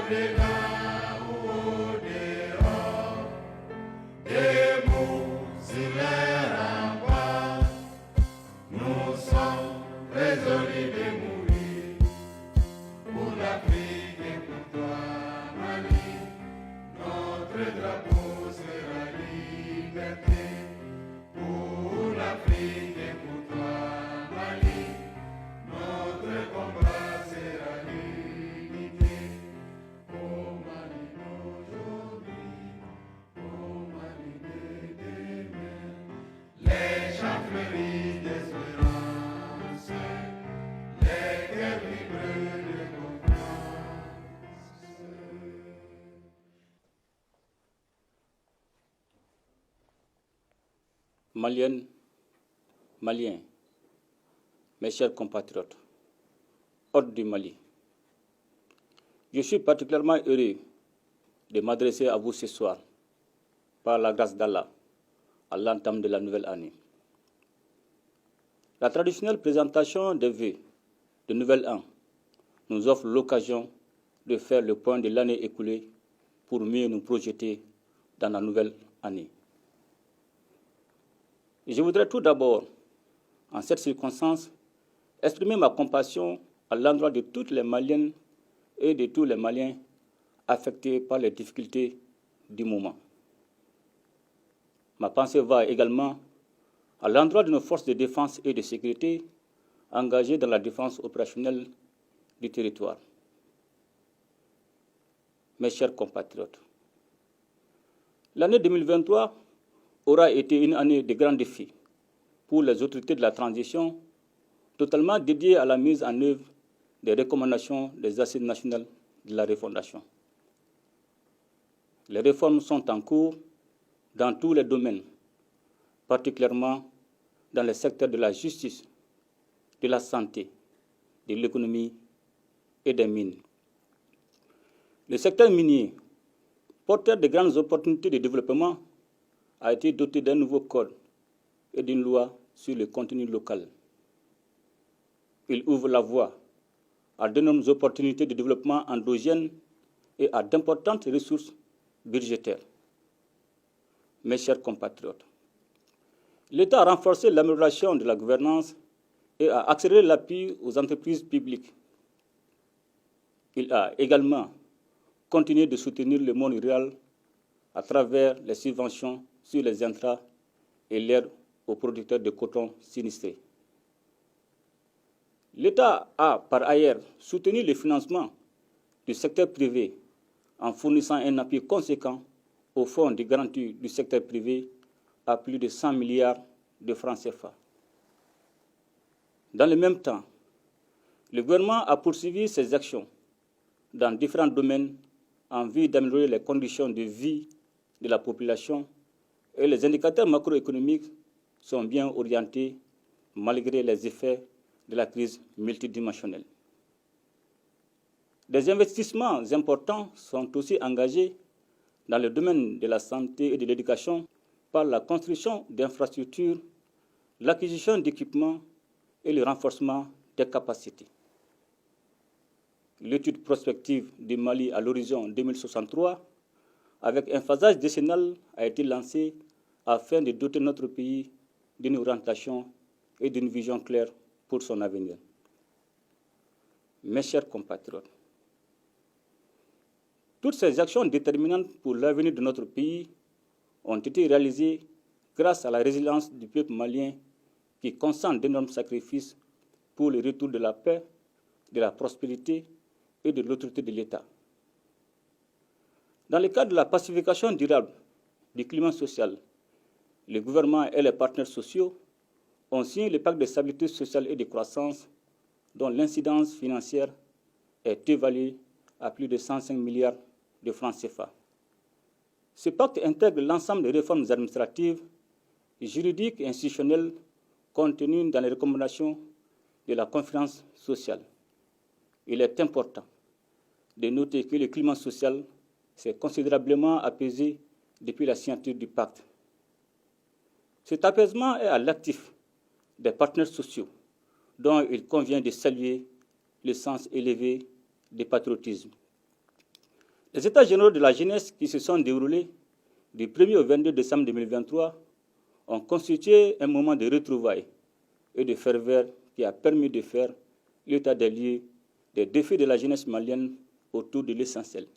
au-delà ou au-dehors, debout sur les remparts, nous sommes résolus de mourir pour l'Afrique et pour toi, Mali. Notre drapeau sera liberté pour l'Afrique et pour toi, Mali. Notre combat sera l'unité. Au Mali d'aujourd'hui, au Mali de demain, les champs fleuris d'espérance, les cœurs vibrent de confiance. Maliennes, Maliens, mes chers compatriotes, hôtes du Mali, je suis particulièrement heureux de m'adresser à vous ce soir, par la grâce d'Allah, à l'entame de la nouvelle année. La traditionnelle présentation des vœux de Nouvel An nous offre l'occasion de faire le point de l'année écoulée pour mieux nous projeter dans la nouvelle année. Je voudrais tout d'abord, en cette circonstance, exprimer ma compassion à l'endroit de toutes les Maliennes et de tous les Maliens affectés par les difficultés du moment. Ma pensée va également à l'endroit de nos forces de défense et de sécurité engagées dans la défense opérationnelle du territoire. Mes chers compatriotes, l'année 2023 aura été une année de grands défis pour les autorités de la transition, totalement dédiée à la mise en œuvre des recommandations des assises nationales de la refondation. Les réformes sont en cours dans tous les domaines, particulièrement dans les secteurs de la justice, de la santé, de l'économie et des mines. Le secteur minier, porteur de grandes opportunités de développement, a été doté d'un nouveau code et d'une loi sur le contenu local. Il ouvre la voie à d'énormes opportunités de développement endogène et à d'importantes ressources budgétaires. Mes chers compatriotes, l'État a renforcé l'amélioration de la gouvernance et a accéléré l'appui aux entreprises publiques. Il a également continué de soutenir le monde rural à travers les subventions sur les intrants et l'aide aux producteurs de coton sinistrés. L'État a par ailleurs soutenu le financement du secteur privé en fournissant un appui conséquent au fonds de garantie du secteur privé à plus de 100 milliards de francs CFA. Dans le même temps, le gouvernement a poursuivi ses actions dans différents domaines en vue d'améliorer les conditions de vie de la population et les indicateurs macroéconomiques sont bien orientés malgré les effets de la crise multidimensionnelle. Des investissements importants sont aussi engagés dans le domaine de la santé et de l'éducation par la construction d'infrastructures, l'acquisition d'équipements et le renforcement des capacités. L'étude prospective du Mali à l'horizon 2063, avec un phasage décennal, a été lancée afin de doter notre pays d'une orientation et d'une vision claire pour son avenir. Mes chers compatriotes, toutes ces actions déterminantes pour l'avenir de notre pays ont été réalisées grâce à la résilience du peuple malien qui consent d'énormes sacrifices pour le retour de la paix, de la prospérité et de l'autorité de l'État. Dans le cadre de la pacification durable du climat social, le gouvernement et les partenaires sociaux ont signé le pacte de stabilité sociale et de croissance dont l'incidence financière est évaluée à plus de 105 milliards de francs CFA. Ce pacte intègre l'ensemble des réformes administratives, juridiques et institutionnelles contenues dans les recommandations de la conférence sociale. Il est important de noter que le climat social s'est considérablement apaisé depuis la signature du pacte. Cet apaisement est à l'actif des partenaires sociaux, dont il convient de saluer le sens élevé du patriotisme. Les États généraux de la jeunesse qui se sont déroulés du 1er au 22 décembre 2023 ont constitué un moment de retrouvailles et de ferveur qui a permis de faire l'état des lieux des défis de la jeunesse malienne autour de l'essentiel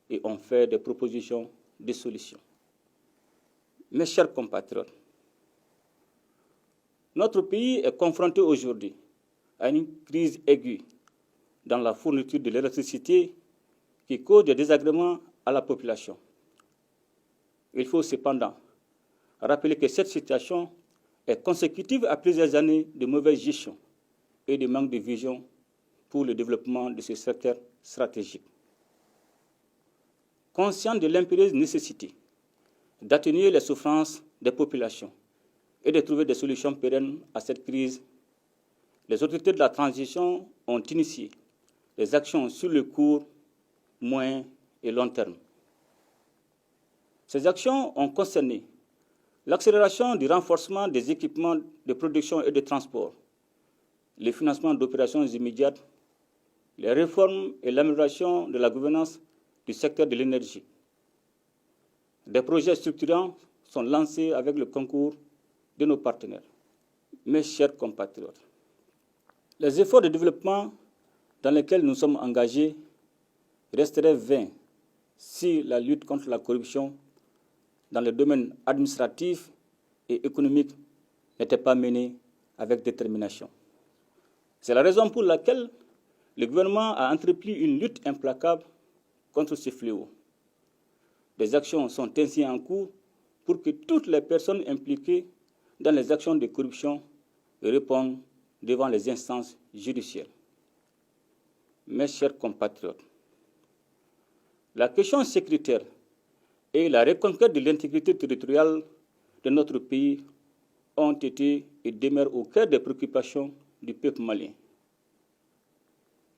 et ont fait des propositions de solutions. Mes chers compatriotes, notre pays est confronté aujourd'hui à une crise aiguë dans la fourniture de l'électricité qui cause des désagréments à la population. Il faut cependant rappeler que cette situation est consécutive à plusieurs années de mauvaise gestion et de manque de vision pour le développement de ce secteur stratégique. Conscient de l'impérieuse nécessité d'atténuer les souffrances des populations et de trouver des solutions pérennes à cette crise, les autorités de la transition ont initié des actions sur le court, moyen et long terme. Ces actions ont concerné l'accélération du renforcement des équipements de production et de transport, le financement d'opérations immédiates, les réformes et l'amélioration de la gouvernance du secteur de l'énergie. Des projets structurants sont lancés avec le concours de nos partenaires. Mes chers compatriotes, les efforts de développement dans lesquels nous sommes engagés resteraient vains si la lutte contre la corruption dans le domaine administratif et économique n'était pas menée avec détermination. C'est la raison pour laquelle le gouvernement a entrepris une lutte implacable contre ce fléau. Des actions sont ainsi en cours pour que toutes les personnes impliquées dans les actions de corruption répondent devant les instances judiciaires. Mes chers compatriotes, la question sécuritaire et la reconquête de l'intégrité territoriale de notre pays ont été et demeurent au cœur des préoccupations du peuple malien.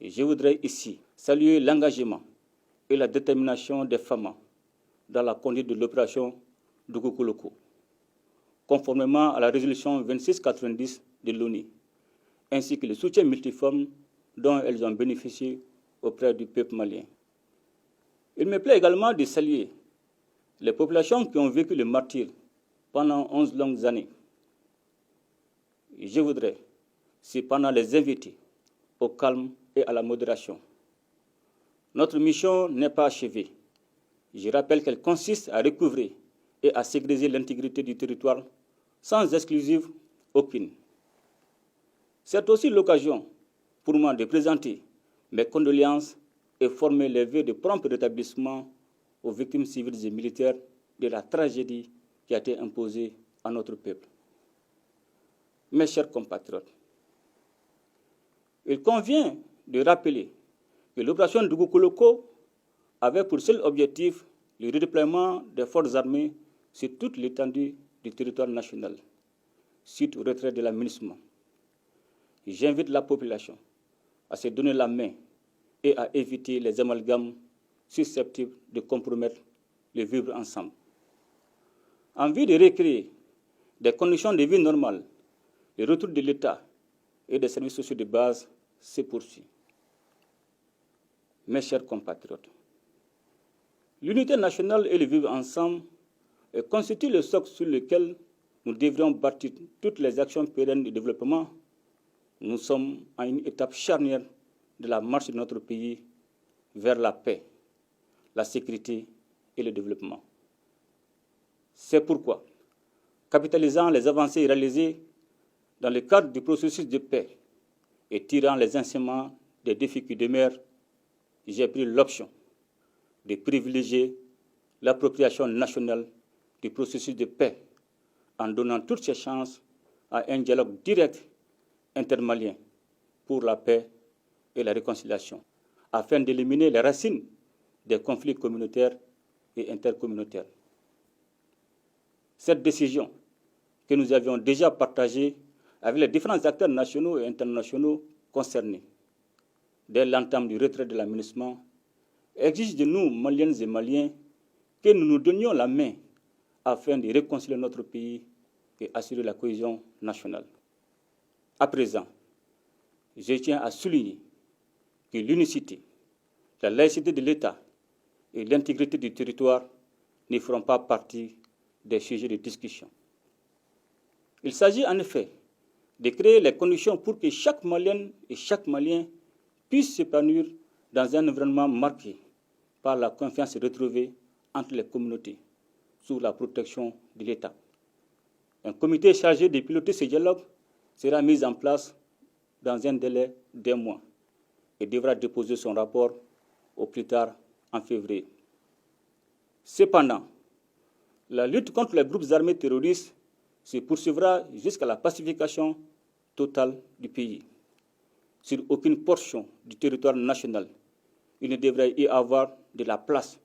Et je voudrais ici saluer l'engagement et la détermination des femmes dans la conduite de l'opération Dugukoloko, conformément à la résolution 2690 de l'ONU, ainsi que le soutien multiforme dont elles ont bénéficié auprès du peuple malien. Il me plaît également de saluer les populations qui ont vécu le martyre pendant 11 longues années. Et je voudrais cependant les inviter au calme et à la modération. Notre mission n'est pas achevée. Je rappelle qu'elle consiste à recouvrer et à sécuriser l'intégrité du territoire sans exclusive aucune. C'est aussi l'occasion pour moi de présenter mes condoléances et former les vœux de prompt rétablissement aux victimes civiles et militaires de la tragédie qui a été imposée à notre peuple. Mes chers compatriotes, il convient de rappeler que l'opération Dugukoloko avait pour seul objectif le redéploiement des forces armées sur toute l'étendue du territoire national, suite au retrait de la MINUSMA. J'invite la population à se donner la main et à éviter les amalgames susceptibles de compromettre le vivre ensemble. En vue de recréer des conditions de vie normales, le retour de l'État et des services sociaux de base se poursuit. Mes chers compatriotes, l'unité nationale et le vivre ensemble constituent le socle sur lequel nous devrions bâtir toutes les actions pérennes de développement. Nous sommes à une étape charnière de la marche de notre pays vers la paix, la sécurité et le développement. C'est pourquoi, capitalisant les avancées réalisées dans le cadre du processus de paix et tirant les enseignements des défis qui demeurent, j'ai pris l'option de privilégier l'appropriation nationale du processus de paix en donnant toutes ses chances à un dialogue direct intermalien pour la paix et la réconciliation, afin d'éliminer les racines des conflits communautaires et intercommunautaires. Cette décision, que nous avions déjà partagée avec les différents acteurs nationaux et internationaux concernés, dès l'entame du retrait de la MINUSMA, exige de nous, Maliennes et Maliens, que nous nous donnions la main afin de réconcilier notre pays et assurer la cohésion nationale. À présent, je tiens à souligner que l'unicité, la laïcité de l'État et l'intégrité du territoire ne feront pas partie des sujets de discussion. Il s'agit en effet de créer les conditions pour que chaque Malienne et chaque Malien puisse s'épanouir dans un environnement marqué par la confiance retrouvée entre les communautés sous la protection de l'État. Un comité chargé de piloter ce dialogue sera mis en place dans un délai d'1 mois et devra déposer son rapport au plus tard en février. Cependant, la lutte contre les groupes armés terroristes se poursuivra jusqu'à la pacification totale du pays. Sur aucune portion du territoire national, il ne devrait y avoir de la place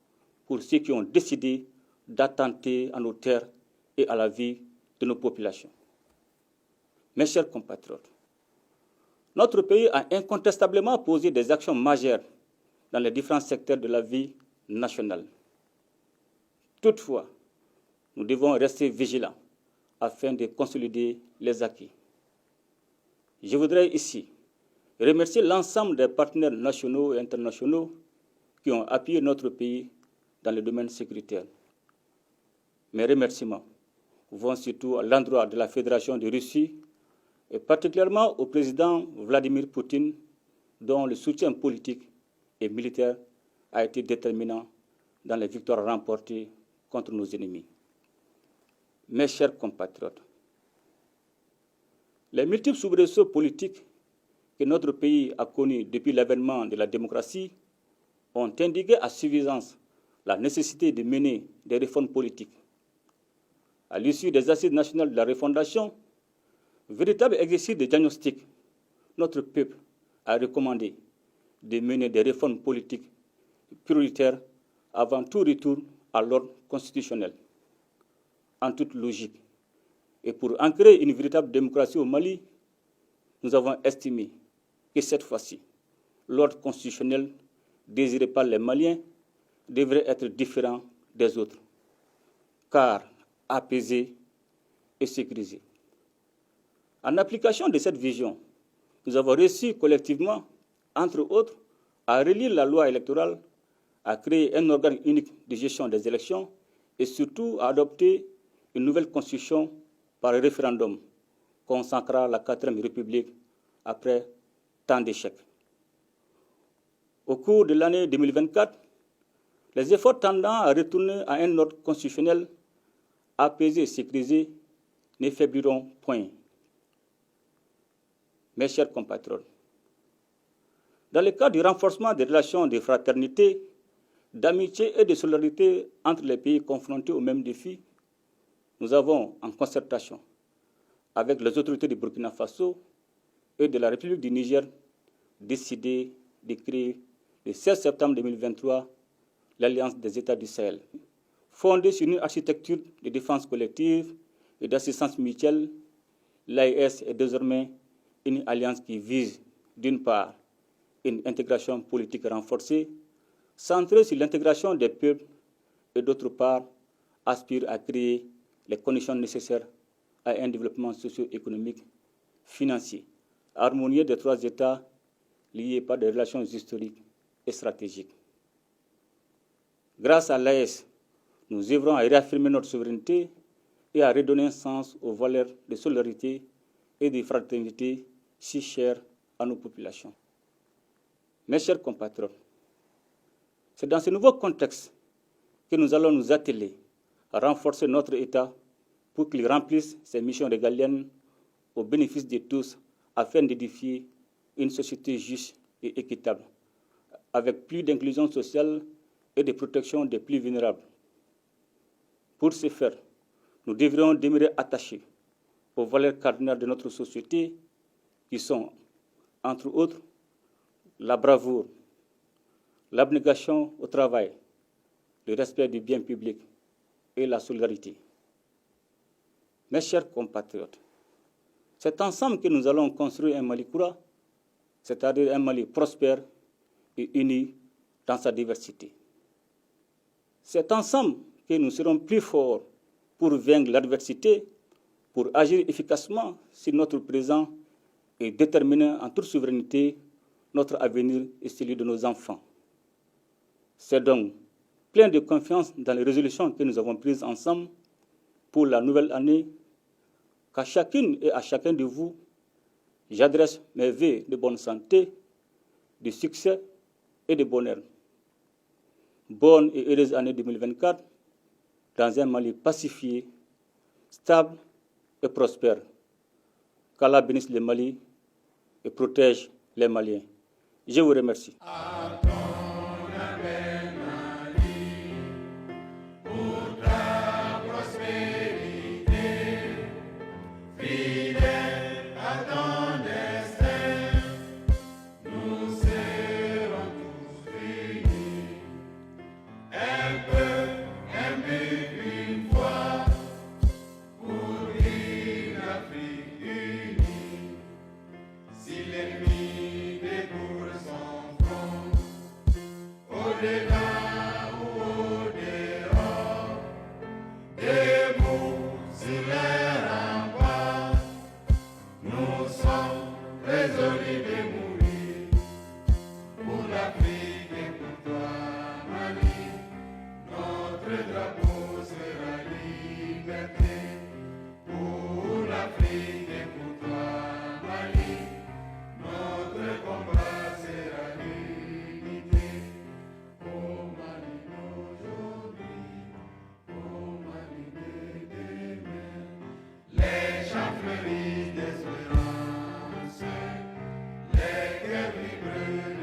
pour ceux qui ont décidé d'attenter à nos terres et à la vie de nos populations. Mes chers compatriotes, notre pays a incontestablement posé des actions majeures dans les différents secteurs de la vie nationale. Toutefois, nous devons rester vigilants afin de consolider les acquis. Je voudrais ici remercier l'ensemble des partenaires nationaux et internationaux qui ont appuyé notre pays dans le domaine sécuritaire. Mes remerciements vont surtout à l'endroit de la Fédération de Russie et particulièrement au président Vladimir Poutine, dont le soutien politique et militaire a été déterminant dans les victoires remportées contre nos ennemis. Mes chers compatriotes, les multiples soubresauts politiques que notre pays a connus depuis l'avènement de la démocratie ont indiqué à suffisance la nécessité de mener des réformes politiques. À l'issue des assises nationales de la refondation, véritable exercice de diagnostic, notre peuple a recommandé de mener des réformes politiques prioritaires avant tout retour à l'ordre constitutionnel. En toute logique, et pour ancrer une véritable démocratie au Mali, nous avons estimé que cette fois-ci, l'ordre constitutionnel désiré par les Maliens devrait être différent des autres, car apaisé et sécurisé. En application de cette vision, nous avons réussi collectivement, entre autres, à relire la loi électorale, à créer un organe unique de gestion des élections et surtout à adopter une nouvelle constitution par référendum consacrant la 4e République après tant d'échecs. Au cours de l'année 2024, les efforts tendant à retourner à un ordre constitutionnel apaisé et sécurisé ne faibliront point. Mes chers compatriotes, dans le cadre du renforcement des relations de fraternité, d'amitié et de solidarité entre les pays confrontés aux mêmes défis, nous avons, en concertation avec les autorités du Burkina Faso et de la République du Niger, décidé de créer le 16 septembre 2023 l'Alliance des États du Sahel. Fondée sur une architecture de défense collective et d'assistance mutuelle, l'AES est désormais une alliance qui vise, d'une part, une intégration politique renforcée, centrée sur l'intégration des peuples, et d'autre part, aspire à créer les conditions nécessaires à un développement socio-économique, financier, harmonieux des 3 États liés par des relations historiques et stratégiques. Grâce à l'AES, nous œuvrons à réaffirmer notre souveraineté et à redonner un sens aux valeurs de solidarité et de fraternité si chères à nos populations. Mes chers compatriotes, c'est dans ce nouveau contexte que nous allons nous atteler à renforcer notre État pour qu'il remplisse ses missions régaliennes au bénéfice de tous afin d'édifier une société juste et équitable, avec plus d'inclusion sociale et de protection des plus vulnérables. Pour ce faire, nous devrions demeurer attachés aux valeurs cardinales de notre société qui sont, entre autres, la bravoure, l'abnégation au travail, le respect du bien public et la solidarité. Mes chers compatriotes, c'est ensemble que nous allons construire un Mali Koura, c'est-à-dire un Mali prospère et uni dans sa diversité. C'est ensemble que nous serons plus forts pour vaincre l'adversité, pour agir efficacement sur notre présent et déterminer en toute souveraineté notre avenir et celui de nos enfants. C'est donc plein de confiance dans les résolutions que nous avons prises ensemble pour la nouvelle année, qu'à chacune et à chacun de vous, j'adresse mes vœux de bonne santé, de succès et de bonheur. Bonne et heureuse année 2024 dans un Mali pacifié, stable et prospère. Qu'Allah bénisse le Mali et protège les Maliens. Je vous remercie. Résolus de mourir pour l'Afrique et pour toi, Mali. Notre drapeau sera liberté pour l'Afrique et pour toi, Mali. Notre combat sera l'unité. Au Mali d'aujourd'hui, au Mali de demain, les champs fleurissent d'espérance. Les cœurs vibrent